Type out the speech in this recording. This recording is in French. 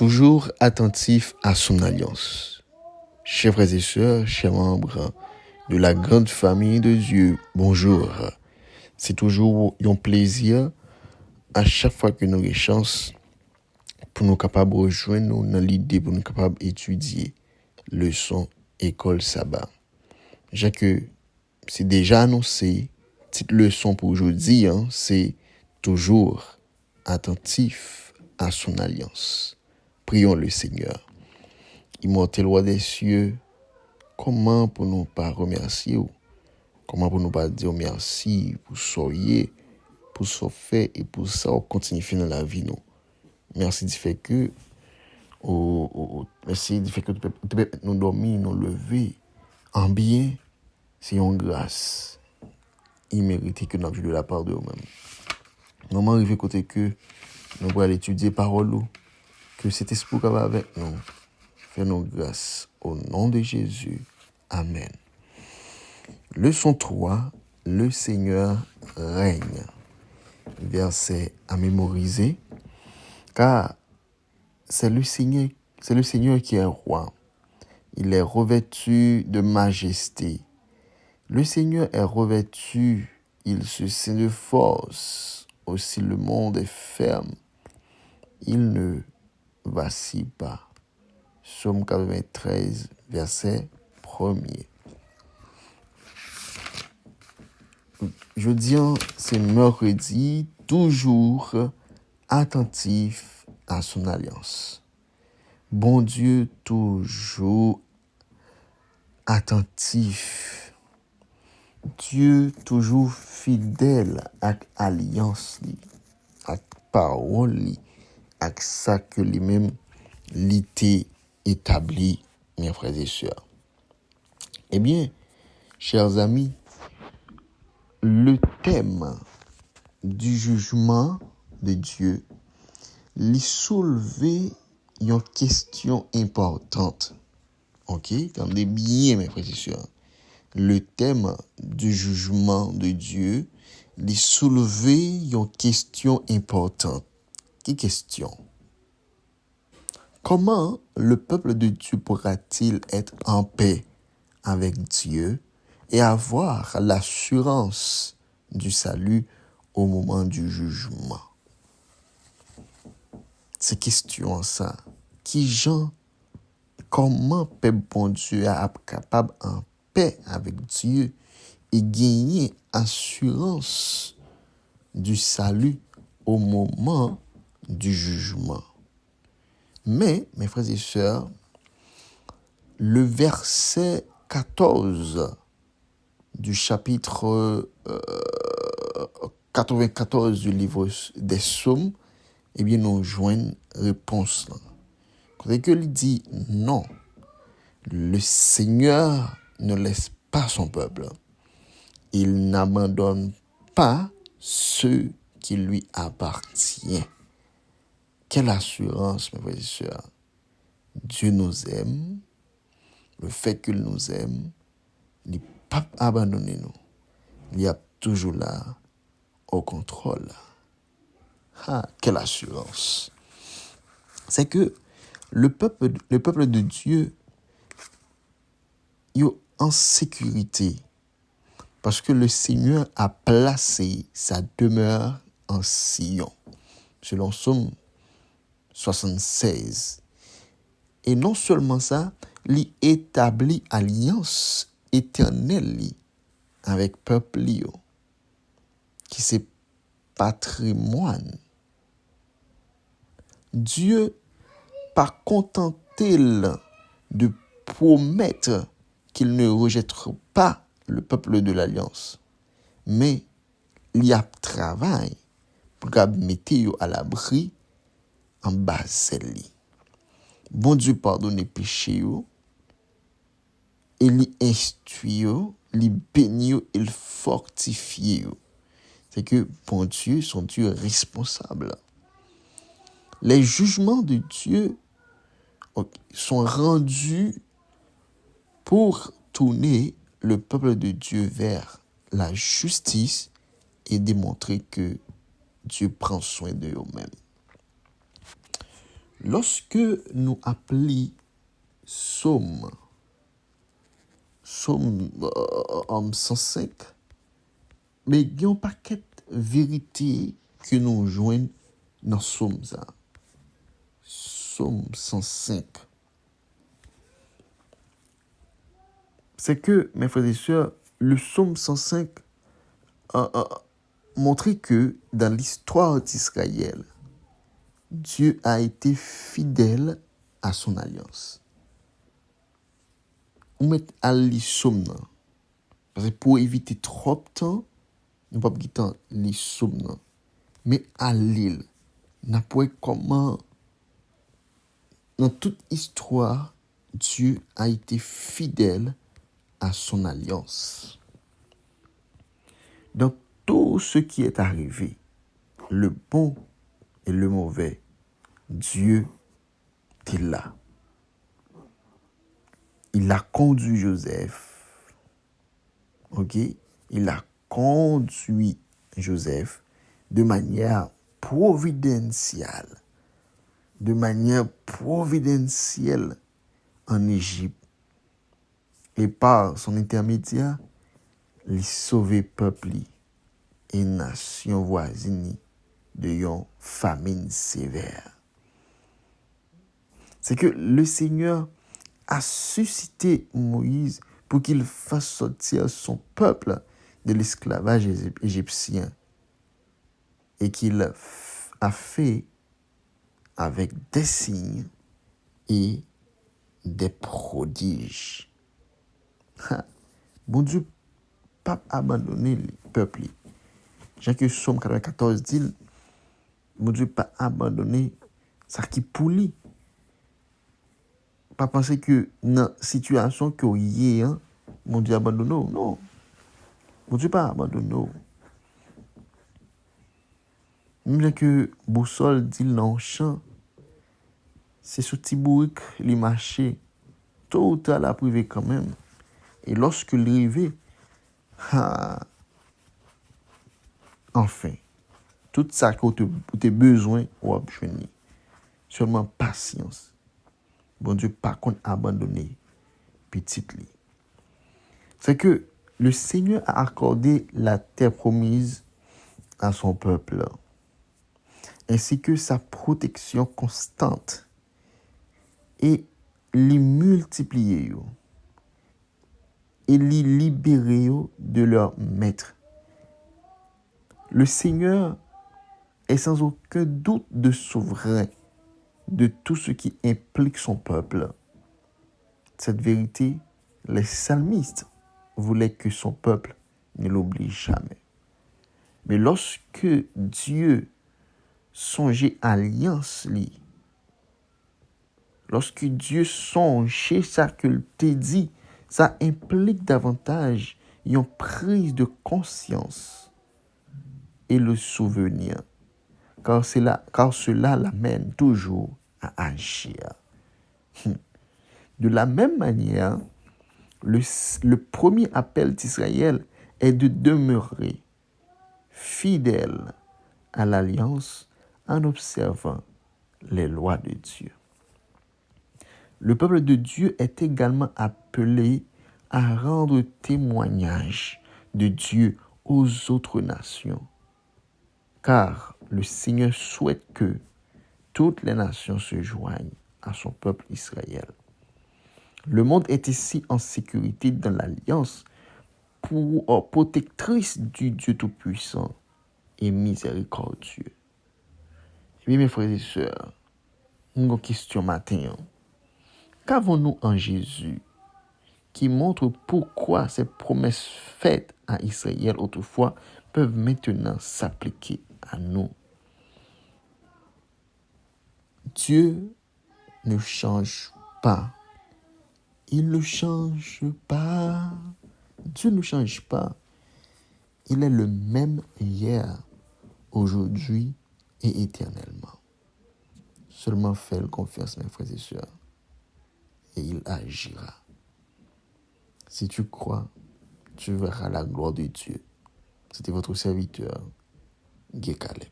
toujours attentif à son alliance. Chers frères et sœurs, chers membres de la grande famille de Dieu, bonjour. C'est toujours un plaisir à chaque fois que nous avons chance pour nous capables de rejoindre nous dans l'idée pour nous capables d'étudier leçon école sabbat. J'ai que c'est déjà annoncé, petite leçon pour aujourd'hui, c'est toujours attentif à son alliance. Prions le Seigneur. Immortel roi des cieux, comment pour nous pas remercier ou comment pour nous pas dire merci pour soyez, pour ce fait et pour ça on continue dans la vie nous. Merci du fait que merci du fait que nous dormir, nous lever en bien, c'est une grâce imméritée que nous avons de la part de nous-mêmes. Nous arrivé côté que nous allons étudier parole que cet esprit va avec nous. Fais-nous grâce au nom de Jésus. Amen. Leçon 3, le Seigneur règne. Verset à mémoriser. Car c'est le Seigneur qui est roi. Il est revêtu de majesté. Le Seigneur est revêtu, il se sait de force. Aussi le monde est ferme. Il ne vacille pas. Psaume 93, verset 1er. Je dis, c'est mercredi, toujours attentif à son alliance. Bon Dieu, toujours attentif. Dieu, toujours fidèle à l'alliance, à la parole, à ça que lui-même l'était établi, mes frères et sœurs. Eh bien, chers amis, le thème du jugement de Dieu lui soulevait une question importante. Ok? Attendez bien, mes frères et sœurs. Le thème du jugement de Dieu lui soulevait une question importante. Quelle question? Comment le peuple de Dieu pourra-t-il être en paix avec Dieu et avoir l'assurance du salut au moment du jugement? C'est question ça. Comment peuple bon Dieu est capable en paix avec Dieu et gagner assurance du salut au moment du jugement? Mais, mes frères et sœurs, le verset 14 du chapitre 94 du livre des Psaumes, eh bien, nous joignons réponse là. Quand il dit non, le Seigneur ne laisse pas son peuple. Il n'abandonne pas ceux qui lui appartiennent. Quelle assurance, mes frères et sœurs. Dieu nous aime. Le fait qu'il nous aime, il n'est pas abandonné nous. Il est toujours là, au contrôle. Quelle assurance. C'est que le peuple de Dieu est en sécurité parce que le Seigneur a placé sa demeure en Sion, selon Psaume 76. Et non seulement ça, il établit alliance éternelle avec peuple qui c'est patrimoine. Dieu pas contenté de promettre qu'il ne rejettera pas le peuple de l'alliance, mais il y a travail pour mettre à l'abri en bas celle. Bon Dieu pardonne les péchés, et il instruit, il bénit, il fortifie. C'est que bon Dieu, son Dieu responsable. Les jugements de Dieu sont rendus pour tourner le peuple de Dieu vers la justice et démontrer que Dieu prend soin de eux-mêmes. Lorsque nous appelons Somme 105, mais il y a un paquet de vérités que nous joignons dans Somme ça. Somme 105. C'est que, mes frères et sœurs, le Somme 105 a montré que dans l'histoire d'Israël, Dieu a été fidèle à son alliance. On met à lire Somme. Parce que pour éviter trop de temps, nous ne pouvons pas lire Somme. Mais à lire, n'a pas comment, dans toute histoire, Dieu a été fidèle à son alliance. Dans tout ce qui est arrivé, le bon et le mauvais, Dieu est là. Il a conduit Joseph. Ok? Il a conduit Joseph de manière providentielle. De manière providentielle en Égypte. Et par son intermédiaire, il sauver peuple et nation voisine de une famine sévère. C'est que le Seigneur a suscité Moïse pour qu'il fasse sortir son peuple de l'esclavage égyptien et qu'il a fait avec des signes et des prodiges. Bon Dieu, pas abandonner le peuple. Jean que Somme 94 dit, bon Dieu, pas abandonner ça qui pouli. Pas penser que dans la situation que y est, mon Dieu abandonne. Non. Mon Dieu pas abandonne. Même que Boussole dit dans le champ, c'est ce petit bourrique, il marché. Tôt ou tard, la privé quand même. Et lorsque il arrive, enfin, tout ça que tu as besoin, ou obtenir. Seulement patience. Bon Dieu, par contre, abandonner petite lit. C'est que le Seigneur a accordé la terre promise à son peuple, ainsi que sa protection constante et les multiplier et les libérer de leur maître. Le Seigneur est sans aucun doute de souverain de tout ce qui implique son peuple. Cette vérité, les psalmistes voulaient que son peuple ne l'oublie jamais. Mais lorsque Dieu songeait alliance, lorsque Dieu songeait ça qu'il t'a dit, ça implique davantage une prise de conscience et le souvenir, car cela l'amène toujours à agir. De la même manière, le premier appel d'Israël est de demeurer fidèle à l'alliance en observant les lois de Dieu. Le peuple de Dieu est également appelé à rendre témoignage de Dieu aux autres nations, car le Seigneur souhaite que toutes les nations se joignent à son peuple Israël. Le monde est ici en sécurité dans l'alliance protectrice du Dieu Tout-Puissant et miséricordieux. Oui, mes frères et sœurs, une question matin. Qu'avons-nous en Jésus qui montre pourquoi ces promesses faites à Israël autrefois peuvent maintenant s'appliquer à nous? Dieu ne change pas. Il ne change pas. Dieu ne change pas. Il est le même hier, aujourd'hui et éternellement. Seulement fais confiance, mes frères et sœurs, et il agira. Si tu crois, tu verras la gloire de Dieu. C'était votre serviteur, Guy Caleb.